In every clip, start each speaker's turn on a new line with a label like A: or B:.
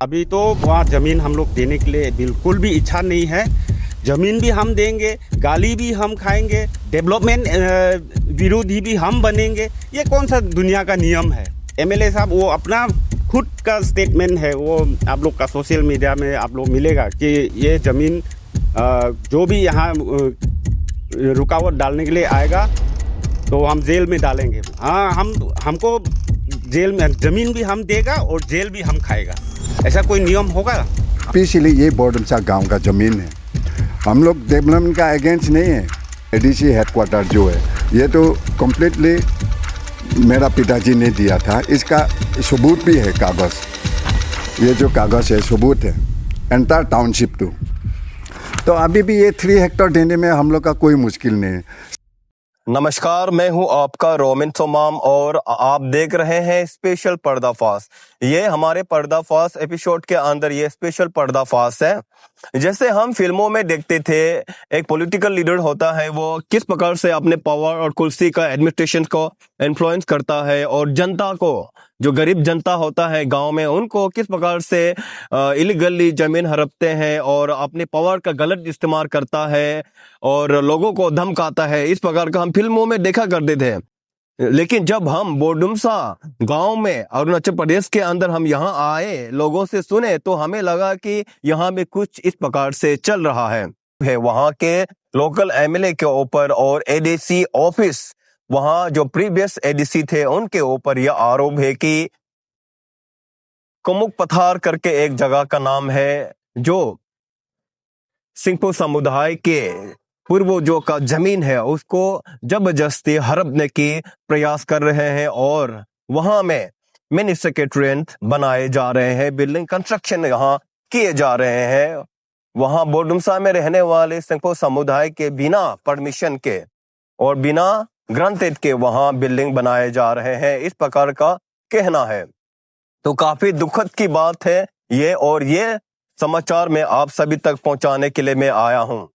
A: अभी तो वहाँ ज़मीन हम लोग देने के लिए बिल्कुल भी इच्छा नहीं है। ज़मीन भी हम देंगे, गाली भी हम खाएंगे, डेवलपमेंट विरोधी भी हम बनेंगे। ये कौन सा दुनिया का नियम है? एमएलए साहब वो अपना खुद का स्टेटमेंट है, वो आप लोग का सोशल मीडिया में आप लोग मिलेगा कि ये ज़मीन जो भी यहाँ रुकावट डालने के लिए आएगा तो हम जेल में डालेंगे। हाँ, हमको जेल में ज़मीन भी हम देगा और जेल भी हम खाएगा। ऐसा कोई नियम होगा?
B: इसीलिए ये बोडुमसा गांव का ज़मीन है। हम लोग डेवलपमेंट का अगेंस्ट नहीं है। एडीसी हेडक्वार्टर जो है ये तो कम्प्लीटली मेरा पिताजी ने दिया था। इसका सबूत भी है, कागज़। ये जो कागज़ है सबूत है, एंटायर टाउनशिप तो अभी भी ये 3 हेक्टेयर देने में हम लोग का कोई मुश्किल नहीं है।
C: नमस्कार, मैं हूं आपका रोमिन सोमाम और आप देख रहे हैं स्पेशल पर्दाफाश। ये हमारे पर्दाफाश एपिसोड के अंदर ये स्पेशल पर्दाफाश है। जैसे हम फिल्मों में देखते थे, एक पॉलिटिकल लीडर होता है, वो किस प्रकार से अपने पावर और कुर्सी का एडमिनिस्ट्रेशन को इन्फ्लुएंस करता है और जनता को, जो गरीब जनता होता है गांव में, उनको किस प्रकार से इलीगली जमीन हड़पते हैं और अपने पावर का गलत इस्तेमाल करता है और लोगों को धमकाता है। इस प्रकार का हम फिल्मों में देखा करते थे। लेकिन जब हम बोडुमसा गांव में अरुणाचल प्रदेश के अंदर हम यहाँ आए, लोगों से सुने, तो हमें लगा कि यहाँ में कुछ इस प्रकार से चल रहा है। वहाँ के लोकल एमएलए के ऊपर और एडीसी ऑफिस, वहाँ जो प्रीवियस एडीसी थे, उनके ऊपर यह आरोप है कि कुमुक पथार करके एक जगह का नाम है, जो सिंहपो समुदाय के पूर्वजों का जमीन है, उसको जबरदस्ती हड़पने की प्रयास कर रहे हैं और वहां में मिनी सेक्रेटरिएट बनाए जा रहे हैं, बिल्डिंग कंस्ट्रक्शन यहाँ किए जा रहे हैं। वहां बोडुमसा में रहने वाले सिंहपो समुदाय के बिना परमिशन के और बिना ग्रांटेड के वहां बिल्डिंग बनाए जा रहे हैं, इस प्रकार का कहना है। तो काफी दुखद की बात है ये, और ये समाचार में आप सभी तक पहुंचाने के लिए मैं आया हूं।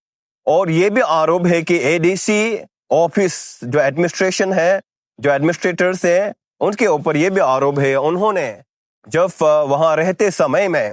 C: और ये भी आरोप है कि एडीसी ऑफिस जो एडमिनिस्ट्रेशन है, जो एडमिनिस्ट्रेटर्स हैं, उनके ऊपर ये भी आरोप है, उन्होंने जब वहां रहते समय में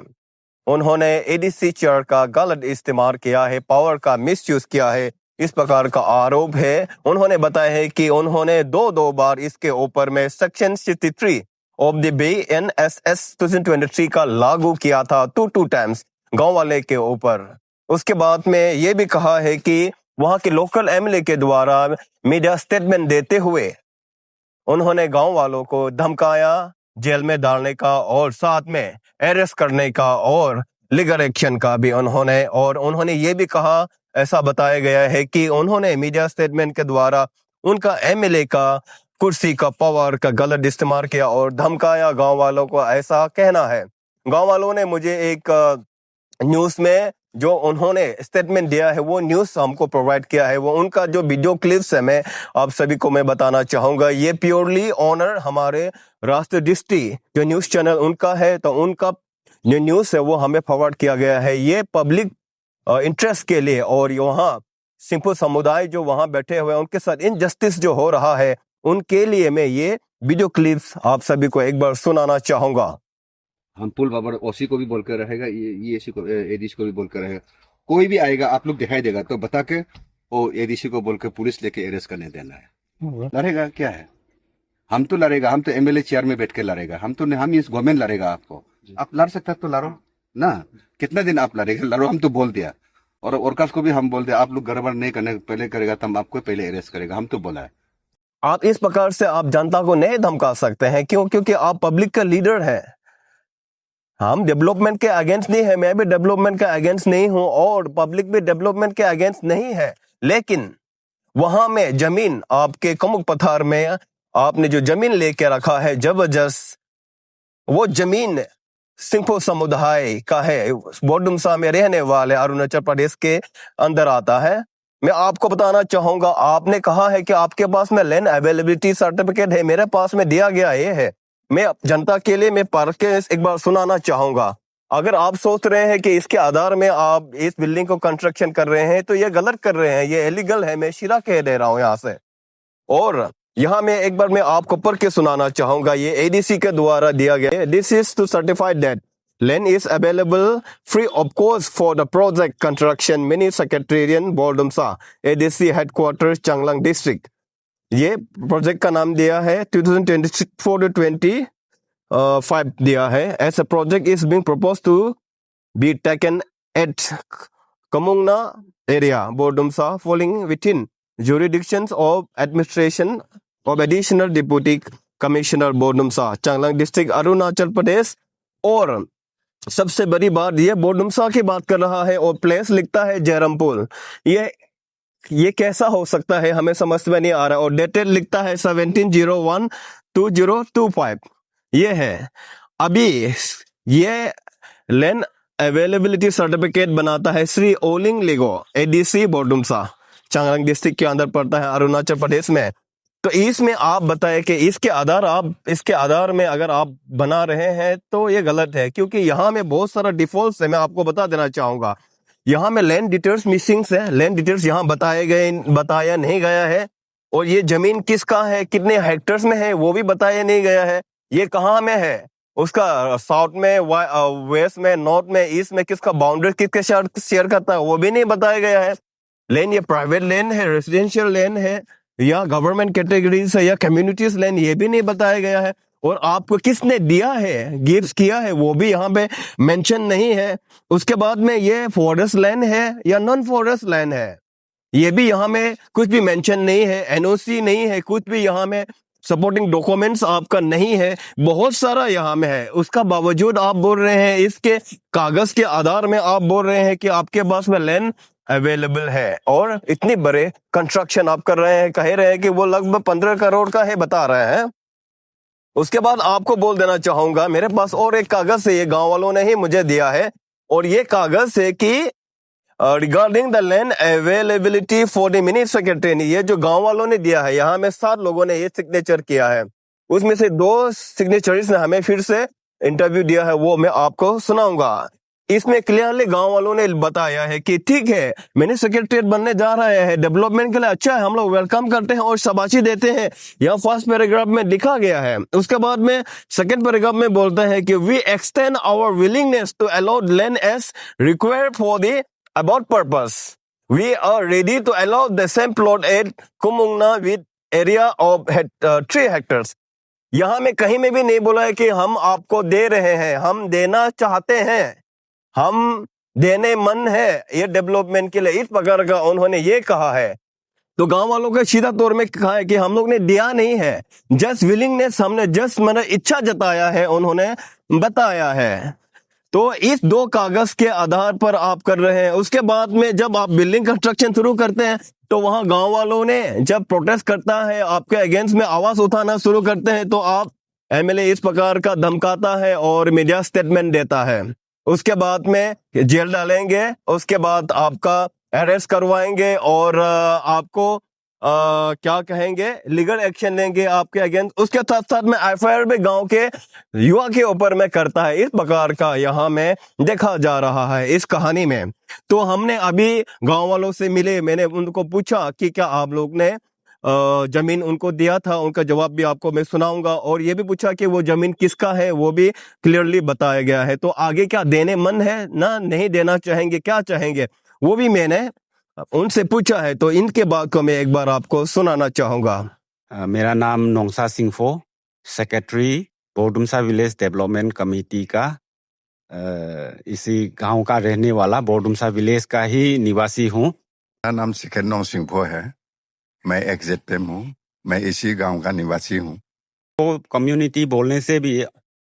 C: उन्होंने एडीसी चेयर का गलत इस्तेमाल किया है, पावर का मिसयूज किया है, इस प्रकार का आरोप है। उन्होंने बताया है कि उन्होंने दो बार इसके ऊपर में सेक्शन 63 ऑफ द BNSS 2023 का लागू किया था, 2 टाइम्स गांव वाले के ऊपर। उसके बाद में ये भी कहा है कि वहां के लोकल एमएलए के द्वारा मीडिया स्टेटमेंट देते हुए उन्होंने गांव वालों को धमकाया, जेल में डालने का और साथ में अरेस्ट करने का और लीगल एक्शन का भी उन्होंने ये भी कहा, ऐसा बताया गया है कि उन्होंने मीडिया स्टेटमेंट के द्वारा उनका एमएलए का कुर्सी का पावर का गलत इस्तेमाल किया और धमकाया गांव वालों को, ऐसा कहना है। गांव वालों ने मुझे एक न्यूज में जो उन्होंने स्टेटमेंट दिया है, वो न्यूज हमको प्रोवाइड किया है, वो उनका जो वीडियो क्लिप्स है, मैं आप सभी को मैं बताना चाहूंगा। ये प्योरली ऑनर हमारे राष्ट्र दृष्टि जो न्यूज चैनल उनका है, तो उनका जो न्यूज है वो हमें फॉरवर्ड किया गया है, ये पब्लिक इंटरेस्ट के लिए। और वहाँ सिंहपो समुदाय जो वहाँ बैठे हुए हैं, उनके साथ इनजस्टिस जो हो रहा है, उनके लिए मैं ये वीडियो क्लिप्स आप सभी को एक बार सुनाना चाहूंगा।
D: हम पुल बाबर ओसी को भी बोल कर रहेगा, ये एसी को, एडीसी को भी बोल कर रहेगा। कोई भी आएगा, आप लोग दिखाई देगा तो बता के वो एडीसी को बोल के पुलिस लेके अरेस्ट करने देना है। लड़ेगा क्या है? हम तो लड़ेगा, हम तो एमएलए चेयर में बैठ के लड़ेगा, हम इस गवर्नमेंट लड़ेगा। आपको आप लड़ सकता तो लड़ो ना, कितना दिन आप लड़ेगा, लड़ो। हम तो बोल दिया, और वर्कर्स को भी हम बोल दिया, आप लोग गड़बड़ नहीं करने पहले करेगा तो हम आपको पहले अरेस्ट करेगा, हम तो बोला है।
C: आप इस प्रकार से आप जनता को नहीं धमका सकते हैं, क्यों? क्योंकि आप पब्लिक का लीडर हैं। हम डेवलपमेंट के अगेंस्ट नहीं है, मैं भी डेवलपमेंट के अगेंस्ट नहीं हूं और पब्लिक भी डेवलपमेंट के अगेंस्ट नहीं है। लेकिन वहां में जमीन, आपके कुमुक पथार में आपने जो जमीन लेके रखा है जबरदस्त, वो जमीन सिंहपो समुदाय का है, बोडुमसा में रहने वाले अरुणाचल प्रदेश के अंदर आता है। मैं आपको बताना चाहूंगा, आपने कहा है कि आपके पास में लैंड अवेलेबिलिटी सर्टिफिकेट है, मेरे पास में दिया गया ये है। मैं जनता के लिए मैं पढ़ के एक बार सुनाना चाहूंगा। अगर आप सोच रहे हैं कि इसके आधार में आप इस बिल्डिंग को कंस्ट्रक्शन कर रहे हैं, तो ये गलत कर रहे हैं, ये इलीगल है, मैं शिरा कह दे रहा हूं यहाँ से। और यहाँ मैं एक बार मैं आपको पढ़ के सुनाना चाहूंगा, ये एडीसी के द्वारा दिया गया है। This is to certified that Land is available free of cost for the project construction. Mini Secretariat Bordumsa, ADC headquarters Changlang district. ये प्रोजेक्ट का नाम दिया है 2024 to 25 दिया है. As a project is being proposed to be taken at Kamungna area, Bordumsa, falling within jurisdictions of administration of additional deputy commissioner Bordumsa, Changlang district, Arunachal Pradesh. और सबसे बड़ी बात ये बोडुमसा की बात कर रहा है और प्लेस लिखता है जयरामपुर. ये कैसा हो सकता है, हमें समझ में नहीं आ रहा. और डेटेड लिखता है 17/01/2025. ये है. अभी ये लैंड अवेलेबिलिटी सर्टिफिकेट बनाता है श्री ओलिंग लिगो, एडीसी बोडुमसा, चांगलांग डिस्ट्रिक्ट के अंदर पड़ता है, अरुणाचल प्रदेश में. तो इसमें आप बताएं कि इसके आधार में अगर आप बना रहे हैं तो ये गलत है, क्योंकि यहाँ में बहुत सारा डिफॉल्ट है. मैं आपको बता देना चाहूंगा, यहाँ में लैंड डिटेल्स मिसिंग है. लैंड डिटेल्स यहाँ बताया नहीं गया है. और ये जमीन किसका है, कितने हेक्टर्स में है, वो भी बताया नहीं गया है. ये कहाँ में है, उसका साउथ में, वेस्ट में, नॉर्थ में, ईस्ट में किसका बाउंड्री किसके शेयर करता है, वो भी नहीं बताया गया है. लैंड ये प्राइवेट लैंड है, रेसिडेंशियल लैंड है, या गवर्नमेंट कैटेगरीज है, या कम्युनिटीज लैंड, ये भी नहीं बताया गया है. और आपको किसने दिया है, गिफ्ट किया है, वो भी यहाँ पे मेंशन नहीं है. उसके बाद में ये फॉरेस्ट लैंड है या नॉन फॉरेस्ट लैंड है, ये भी यहाँ में कुछ भी मेंशन नहीं है. एनओसी नहीं है, कुछ भी यहाँ में सपोर्टिंग डॉक्यूमेंट्स आपका नहीं है. बहुत सारा यहाँ में है, उसका बावजूद आप बोल रहे हैं, इसके कागज के आधार में आप बोल रहे हैं कि आपके पास में लैंड अवेलेबल है. और इतनी बड़े कंस्ट्रक्शन आप कर रहे हैं, कह रहे हैं कि वो लगभग 15 करोड़ का है, बता रहे हैं. उसके बाद आपको बोल देना चाहूंगा, मेरे पास और एक कागज है, ये गांव वालों ने ही मुझे दिया है. और ये कागज है कि regarding the land availability for the mini secretary, ये जो गांव वालों ने दिया है, यहाँ में 7 लोगों ने ये सिग्नेचर किया है. उसमें से 2 सिग्नेचर्स ने हमें फिर से इंटरव्यू दिया है, वो मैं आपको सुनाऊंगा. इसमें क्लियरली गांव वालों ने बताया है कि ठीक है, मिनी सेक्रेटरीट बनने जा रहे हैं, डेवलपमेंट के लिए अच्छा है, हम लोग वेलकम करते हैं और शाबाशी देते हैं. यहाँ फर्स्ट पैराग्राफ में लिखा गया है. उसके बाद में सेकंड पैराग्राफ में बोलते हैं कि we extend our willingness to allow land as required for the about purpose. We are ready to allow the same plot at Kumungna with area of 3 hectares. यहाँ में कहीं में भी नहीं बोला है कि हम आपको दे रहे हैं, हम देना चाहते हैं, हम देने मन है ये डेवलपमेंट के लिए. इस प्रकार का उन्होंने ये कहा है. तो गांव वालों का सीधा तौर में कहा है कि हम लोग ने दिया नहीं है, जस्ट विलिंगनेस, हमने जस्ट मैंने इच्छा जताया है, उन्होंने बताया है. तो इस 2 कागज के आधार पर आप कर रहे हैं. उसके बाद में जब आप बिल्डिंग कंस्ट्रक्शन शुरू करते हैं तो वहां गांव वालों ने जब प्रोटेस्ट करता है, आपके अगेंस्ट में आवाज उठाना शुरू करते हैं, तो आप एमएलए इस प्रकार का धमकाता है और मीडिया स्टेटमेंट देता है. उसके बाद में जेल डालेंगे, उसके बाद आपका अरेस्ट करवाएंगे और आपको क्या कहेंगे, लीगल एक्शन लेंगे आपके अगेंस्ट. उसके साथ साथ में एफआईआर भी गांव के युवा के ऊपर में करता है. इस प्रकार का यहाँ में देखा जा रहा है इस कहानी में. तो हमने अभी गांव वालों से मिले, मैंने उनको पूछा कि क्या आप लोग ने जमीन उनको दिया था, उनका जवाब भी आपको मैं सुनाऊंगा. और ये भी पूछा कि वो जमीन किसका है, वो भी क्लियरली बताया गया है. तो आगे क्या देने मन है ना, नहीं देना चाहेंगे, क्या चाहेंगे, वो भी मैंने उनसे पूछा है. तो इनके बात को मैं एक बार आपको सुनाना चाहूंगा.
A: मेरा नाम नोंगसा सिंफो, सेक्रेटरी बोडुमसा विलेज डेवलपमेंट कमेटी का, इसी गांव का रहने वाला, बोडुमसा विलेज का ही निवासी हूँ.
B: मेरा नाम सिकेनोंग सिंफो है, मैं एग्जेटम हूँ, मैं इसी गांव का निवासी हूँ.
A: तो कम्युनिटी बोलने से भी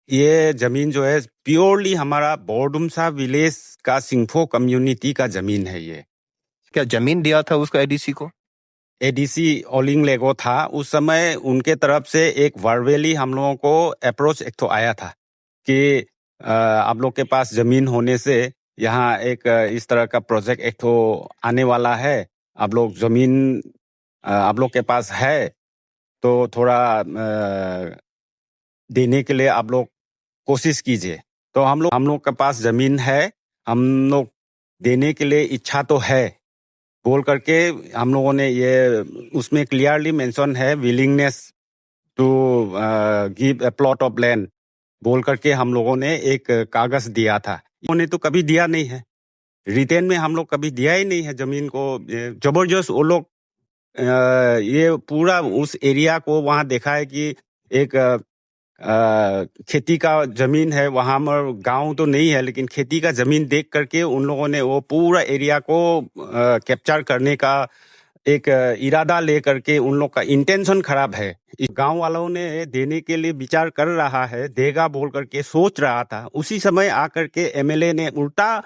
A: ये जमीन जो है प्योरली हमारा बोडुमसा विलेज का सिंफो कम्युनिटी का जमीन है. ये
C: क्या जमीन दिया था उसको एडीसी को?
A: एडीसी ओलिंग लेगो था. उस समय उनके तरफ से एक वर्बली हम लोगों को अप्रोच एक तो आया था कि आप लोग के पास जमीन होने से यहाँ एक इस तरह का प्रोजेक्ट एक तो आने वाला है, आप लोग जमीन आप लोग के पास है तो थोड़ा देने के लिए आप लोग कोशिश कीजिए. तो हम लोग के पास जमीन है, हम लोग देने के लिए इच्छा तो है बोल करके हम लोगों ने ये उसमें क्लियरली मेंशन है willingness to give a plot of land बोल करके हम लोगों ने एक कागज दिया था। उन्होंने तो कभी दिया नहीं है, रिटेन में हम लोग कभी दिया ही नहीं है जमीन को। जबरदस्त वो लोग ये पूरा उस एरिया को वहाँ देखा है कि एक खेती का जमीन है वहाँ में, गांव तो नहीं है लेकिन खेती का जमीन देख करके उन लोगों ने वो पूरा एरिया को कैप्चर करने का एक इरादा लेकर के उन लोग का इंटेंशन खराब है। गांव वालों ने देने के लिए विचार कर रहा है, देगा बोल करके सोच रहा था, उसी समय आकर के एमएलए ने उल्टा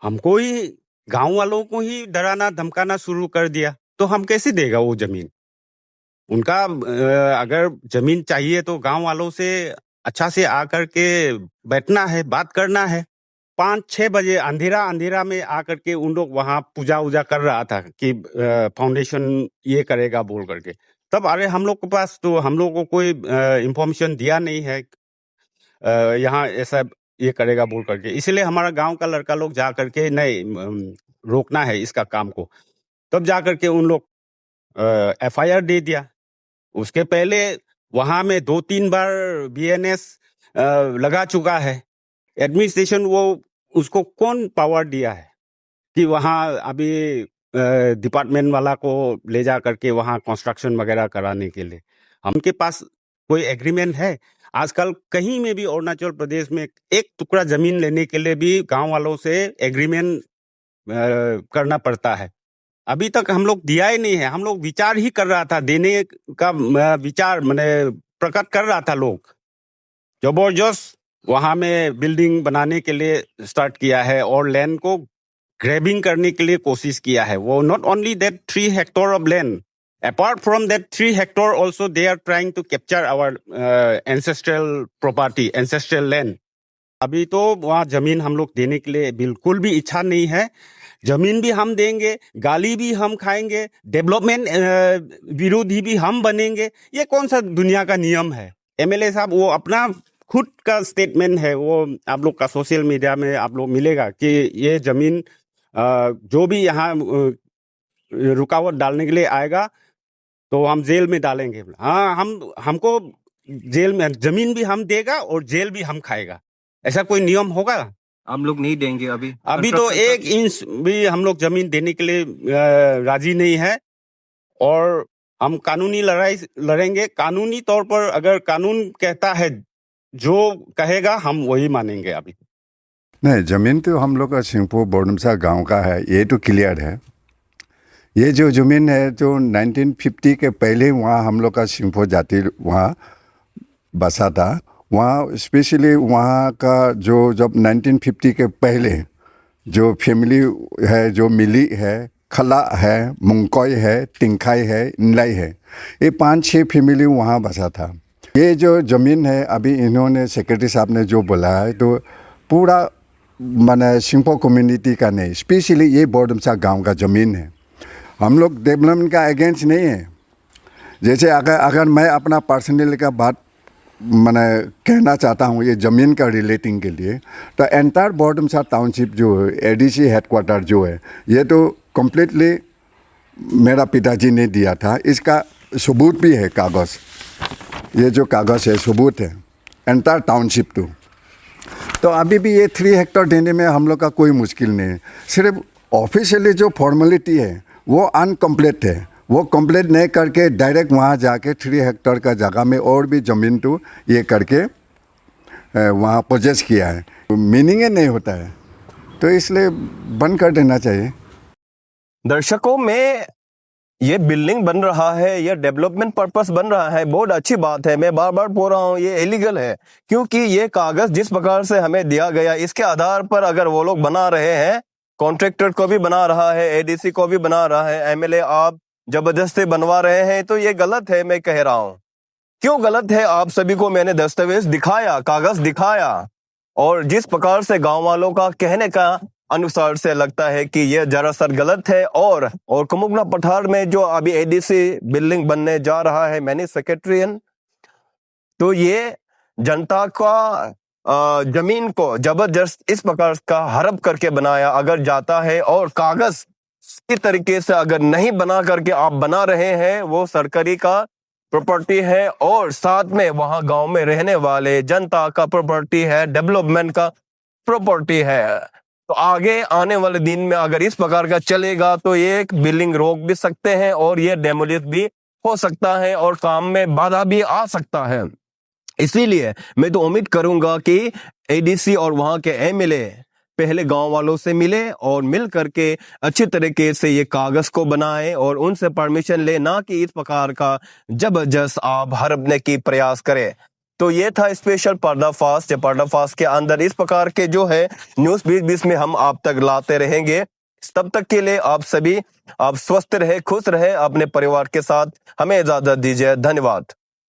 A: हमको ही, गांव वालों को ही डराना धमकाना शुरू कर दिया। तो हम कैसे देगा वो जमीन? उनका अगर जमीन चाहिए तो गांव वालों से अच्छा से आकर के बैठना है, बात करना है। 5-6 बजे अंधेरा में आकर के उन लोग वहां पूजा उजा कर रहा था कि फाउंडेशन ये करेगा बोल करके। तब अरे हम लोग के पास तो हम लोग को कोई इंफॉर्मेशन दिया नहीं है यहाँ ऐसा ये करेगा बोल करके, इसलिए हमारा गांव का लड़का लोग जा करके नहीं रोकना है इसका काम को। तब जा करके उन लोग एफआईआर दे दिया। उसके पहले वहां में 2-3 बार बीएनएस लगा चुका है। एडमिनिस्ट्रेशन वो उसको कौन पावर दिया है कि वहां अभी डिपार्टमेंट वाला को ले जा करके वहां कंस्ट्रक्शन वगैरह कराने के लिए? हमके पास कोई एग्रीमेंट है? आजकल कहीं में भी अरुणाचल प्रदेश में एक टुकड़ा जमीन लेने के लिए भी गांव वालों से एग्रीमेंट करना पड़ता है। अभी तक हम लोग दिया ही नहीं है। हम लोग विचार ही कर रहा था, देने का विचार मैंने प्रकट कर रहा था। लोग जबरदस्त वहां में बिल्डिंग बनाने के लिए स्टार्ट किया है और लैंड को ग्रैबिंग करने के लिए कोशिश किया है। वो not only that 3 hectare of land, apart from that 3 hectare also they are trying to capture our ancestral property, ancestral land. अभी तो वहाँ जमीन हम लोग देने के लिए बिल्कुल भी इच्छा नहीं है। जमीन भी हम देंगे, गाली भी हम खाएंगे, डेवलपमेंट विरोधी भी हम बनेंगे। ये कौन सा दुनिया का नियम है? एमएलए साहब वो अपना खुद का स्टेटमेंट है, वो आप लोग का सोशल मीडिया में आप लोग मिलेगा कि ये जमीन जो भी यहाँ रुकावट डालने के लिए आएगा तो हम जेल में डालेंगे। हाँ, हमको जेल में जमीन भी हम देगा और जेल भी हम खाएगा। ऐसा कोई नियम होगा?
C: आप लोग नहीं देंगे
A: अभी तो 1 इंच भी हम लोग जमीन देने के लिए राजी नहीं है और हम कानूनी लड़ाई लड़ेंगे। कानूनी तौर पर अगर कानून कहता है, जो कहेगा हम वही मानेंगे। अभी
B: नहीं, ज़मीन तो हम लोग का सिंहपुर बोडमसा गांव का है, ये तो क्लियर है। ये जो ज़मीन है जो 1950 के पहले वहाँ हम लोग का सिंहपुर जाति वहाँ बसा था। वहाँ स्पेशली वहाँ का जो जब 1950 के पहले जो फैमिली है, जो मिली है, खला है, मुंगकोई है, तिंखाई है, इनलाई है, ये 5-6 फैमिली वहाँ बसा था। ये जो ज़मीन है अभी इन्होंने सेक्रेटरी साहब ने जो बोला है तो पूरा माने सिंहपुर कम्युनिटी का नहीं, स्पेशली ये बोडमसा गांव का ज़मीन है। हम लोग डेवलपमेंट का अगेंस्ट नहीं है। जैसे अगर मैं अपना पर्सनल का बात मैंने कहना चाहता हूँ ये ज़मीन का रिलेटिंग के लिए, तो एंटायर बोडमसा टाउनशिप जो है, एडीसी हेडक्वार्टर जो है, ये तो कम्प्लीटली मेरा पिताजी ने दिया था। इसका सबूत भी है, कागज़, ये जो कागज़ है सबूत है, एंटायर टाउनशिप तो अभी भी ये 3 हेक्टेयर देने में हम लोग का कोई मुश्किल नहीं है। सिर्फ ऑफिशियली जो फॉर्मेलिटी है वो अनकम्प्लीट है। वो कंप्लीट नहीं करके डायरेक्ट वहाँ जाके 3 हेक्टेयर का जगह में और भी ज़मीन तो ये करके वहाँ पोजेस किया है। मीनिंग ही नहीं होता है, तो इसलिए बंद कर देना चाहिए।
C: दर्शकों में ये बिल्डिंग बन रहा है, ये डेवलपमेंट पर्पस बन रहा है, बहुत अच्छी बात है। मैं बार बार बोल रहा हूँ ये इलीगल है, क्योंकि ये कागज जिस प्रकार से हमें दिया गया इसके आधार पर अगर वो लोग बना रहे हैं, कॉन्ट्रैक्टर को भी बना रहा है, एडीसी को भी बना रहा है, एमएलए आप जबरदस्ती बनवा रहे हैं, तो ये गलत है। मैं कह रहा हूँ क्यों गलत है, आप सभी को मैंने दस्तावेज दिखाया, कागज दिखाया, और जिस प्रकार से गांव वालों का कहने का अनुसार से लगता है कि यह दरअसल गलत है। और कमुगना पठार में जो अभी एडीसी बिल्डिंग बनने जा रहा है, मैंने सेक्रेटरियन, तो ये जनता का जमीन को जबरदस्त इस प्रकार का हड़प करके बनाया अगर जाता है, और कागज इस तरीके से अगर नहीं बना करके आप बना रहे हैं, वो सरकारी का प्रॉपर्टी है और साथ में वहां गांव में रहने वाले जनता का प्रॉपर्टी है, डेवलपमेंट का प्रॉपर्टी है। तो आगे आने वाले दिन में अगर इस प्रकार का चलेगा तो ये एक बिल्डिंग रोक भी सकते हैं और ये डेमोलिश भी हो सकता है और काम में बाधा भी आ सकता है। इसीलिए मैं तो उम्मीद करूंगा कि एडीसी और वहां के एमएलए पहले गांव वालों से मिले और मिल करके अच्छी तरीके से ये कागज को बनाए और उनसे परमिशन ले, ना कि इस प्रकार का जबरदस्त आप हड़पने की प्रयास करें। तो ये था स्पेशल पर्दाफाश। पर्दाफाश के अंदर इस प्रकार के जो है न्यूज़ बीच में हम आप तक लाते रहेंगे। तब तक के लिए आप सभी आप स्वस्थ रहे, खुश रहे अपने परिवार के साथ। हमें इजाजत दीजिए। धन्यवाद।